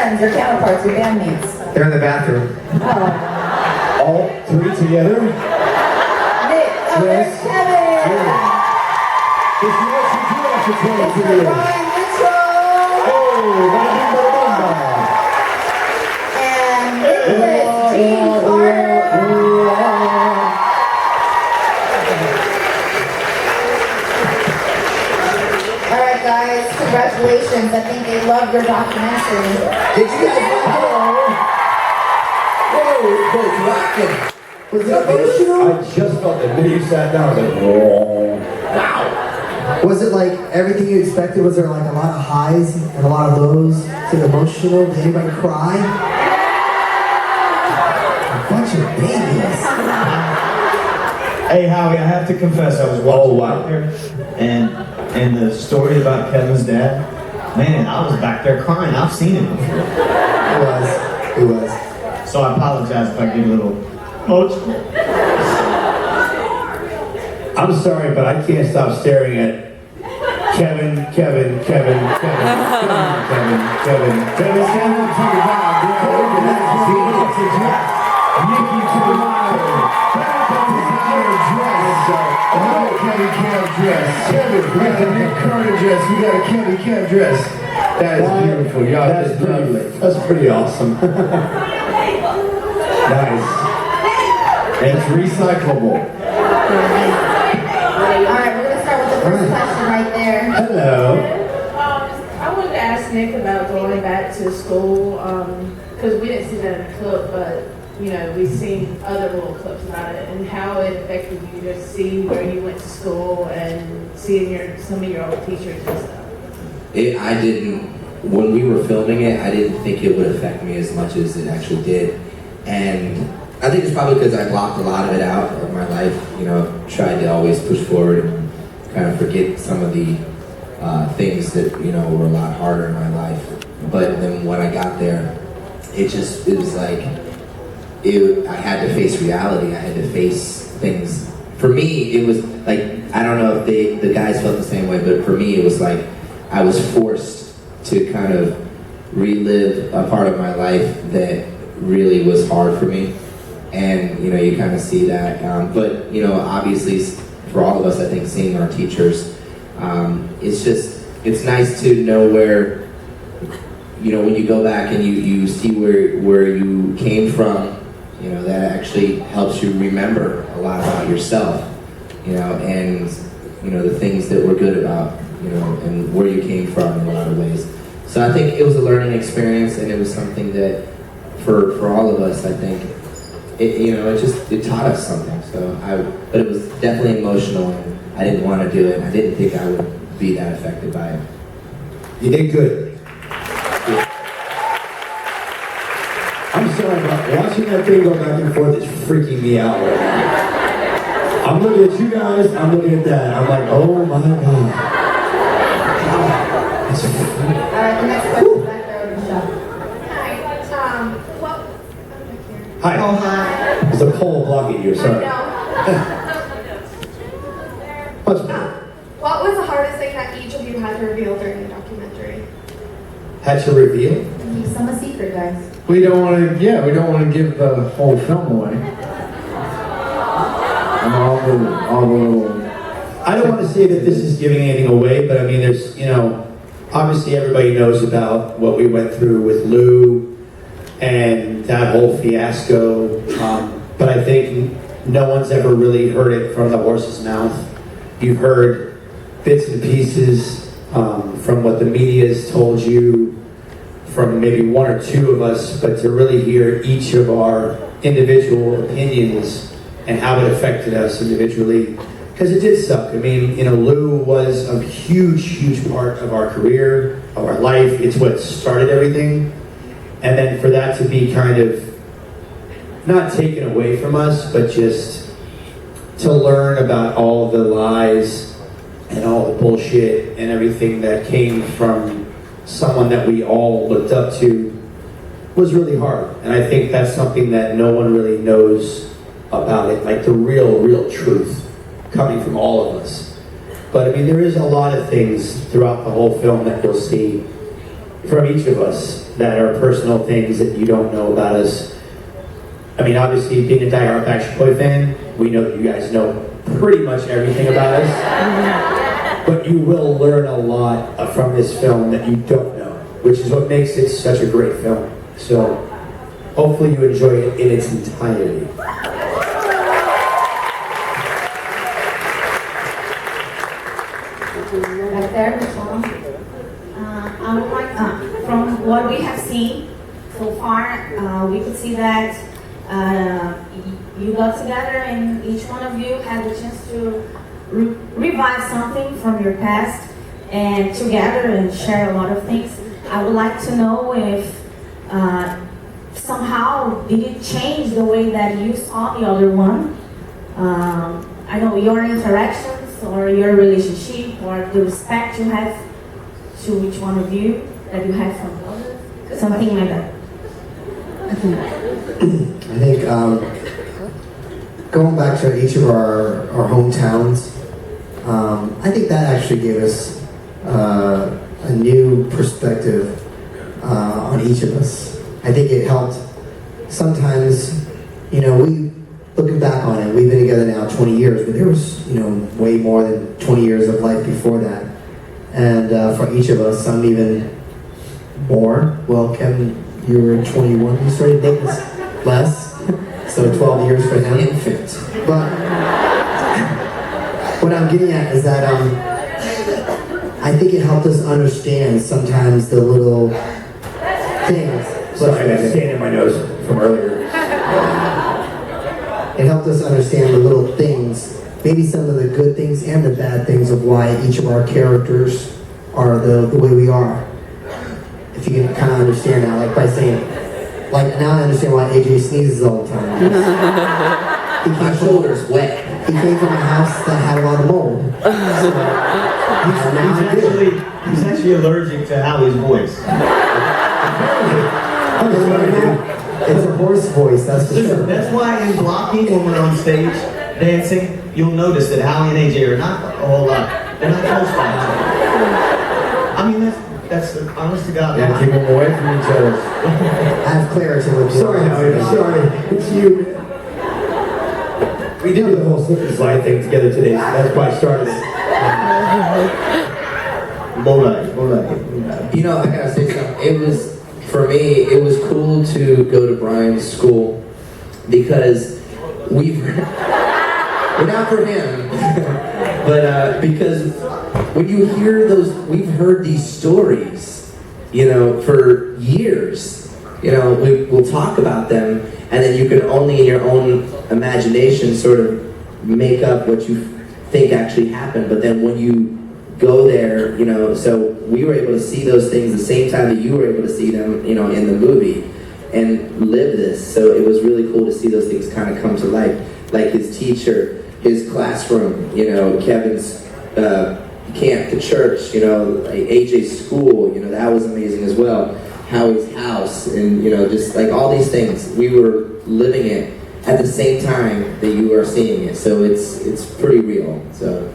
friends, your counterparts, your bandmates? They're in the bathroom. Oh. All three together? Nick, Yes. Kevin! It's what you do after 22 Mr. years. Ryan Mitchell! Oh, ba-da-bing-ba-da-bing-ba. And Nicholas Gene Carter! Alright guys, congratulations. I think they love your documentary. Did you guys Whoa, it's rocking. Was it emotional? I just felt the minute you sat down, I was like, whoa. Wow. Was it like everything you expected? Was there like a lot of highs and a lot of lows? Was it emotional? Did anybody cry? A bunch of babies. Hey Howie, I have to confess, I was watching back there, and the story about Kevin's dad, man, I was back there crying. I've seen it before. It was. So I apologize if I get a little emotional. I'm sorry, but I can't stop staring at Kevin. Kevin's having to talk about Nikki to the monitor. Another Kevin Cam dress. Kevin, we got a Nick Carter dress. We got a Kevin Cam dress. That is beautiful. Y'all, that's pretty awesome. Nice. And it's recyclable. Alright, we're gonna start with the first question right there. Hello. I wanted to ask Nick about going back to school, because we didn't see that in the clip, but you know, we've seen other little clips about it, and how it affected you to see where you went to school and seeing some of your old teachers and stuff. I didn't, when we were filming it, I didn't think it would affect me as much as it actually did. And I think it's probably because I blocked a lot of it out of my life, you know, tried to always push forward and kind of forget some of the things that, you know, were a lot harder in my life. But then when I got there, it was like, I had to face reality. I had to face things. For me, it was like, I don't know if the guys felt the same way, but for me, it was like I was forced to kind of relive a part of my life that really was hard for me. And, you know, you kind of see that. But, you know, obviously, for all of us, I think, seeing our teachers, it's nice to know where, you know, when you go back and you see where you came from, you know, that actually helps you remember a lot about yourself, you know, and, you know, the things that were good about, you know, and where you came from in a lot of ways. So I think it was a learning experience, and it was something that, for all of us, I think, it taught us something. But it was definitely emotional, and I didn't want to do it. I didn't think I would be that affected by it. You did good. I'm sorry, but watching that thing go back and forth is freaking me out right now. I'm looking at you guys, I'm looking at that. I'm like, oh my God. Alright, the next question back there with Michelle. Hi. Oh, hi. There's a pole blocking you, sorry. Much better. What was the hardest thing that each of you had to reveal during the documentary? Had to reveal? Keep some a secret, guys. We don't want to give the whole film away. And all the little. I don't want to say that this is giving anything away, but I mean, there's, you know, obviously everybody knows about what we went through with Lou and that whole fiasco, but I think no one's ever really heard it from the horse's mouth. You've heard bits and pieces from what the media's told you, from maybe one or two of us, but to really hear each of our individual opinions and how it affected us individually, because it did suck. I mean, you know, Lou was a huge, huge part of our career, of our life. It's what started everything. And then for that to be kind of not taken away from us, but just to learn about all the lies and all the bullshit and everything that came from someone that we all looked up to was really hard. And I think that's something that no one really knows about it, like the real truth coming from all of us. But I mean, there is a lot of things throughout the whole film that you'll see from each of us that are personal things that you don't know about us. I mean, obviously, being a diehard Backstreet Boy fan, we know that you guys know pretty much everything about us. But you will learn a lot from this film that you don't know, which is what makes it such a great film. So, hopefully you enjoy it in its entirety. Right there, Tom. I would like, from what we have seen so far, we could see that you got together and each one of you had the chance to revive something from your past and together and share a lot of things. I would like to know if somehow did it change the way that you saw the other one? I know your interactions or your relationship or the respect you have to each one of you that you have from the other, something like that. I think going back to each of our hometowns, I think that actually gave us a new perspective on each of us. I think it helped. Sometimes, looking back on it, we've been together now 20 years, but there was, way more than 20 years of life before that. And for each of us, some even more. Well, Kevin, you were 21, you started dating less, so 12 years for him. Infant. But what I'm getting at is that I think it helped us understand sometimes the little things. Sorry, I was staying in my nose from earlier. It helped us understand the little things, maybe some of the good things and the bad things of why each of our characters are the way we are. If you can kind of understand now, like by saying, like now I understand why AJ sneezes all the time. My shoulder's wet. He came from a house that had a lot of mold. He's actually allergic to Howie's voice. It's a hoarse voice, that's for sure. That's why in blocking, when we're on stage dancing, you'll notice that Howie and AJ are not a whole lot. They're not close by each other. I mean, that's the honest to God. Yeah, keep them away from each other. I have clarity with you. Sorry, Howie, I'm sorry. It's you. We did the whole slip and slide thing together today, so that's why I started it. You know, I gotta say something. For me, it was cool to go to Brian's school because well, not for him, but because when you hear we've heard these stories, for years. We'll talk about them, and then you can only in your own imagination sort of make up what you think actually happened. But then when you go there, so we were able to see those things the same time that you were able to see them, in the movie and live this. So it was really cool to see those things kind of come to life, like his teacher, his classroom, Kevin's camp, the church, AJ's school, that was amazing as well. Howie's house, and just like all these things, we were living it at the same time that you are seeing it. So it's pretty real. So.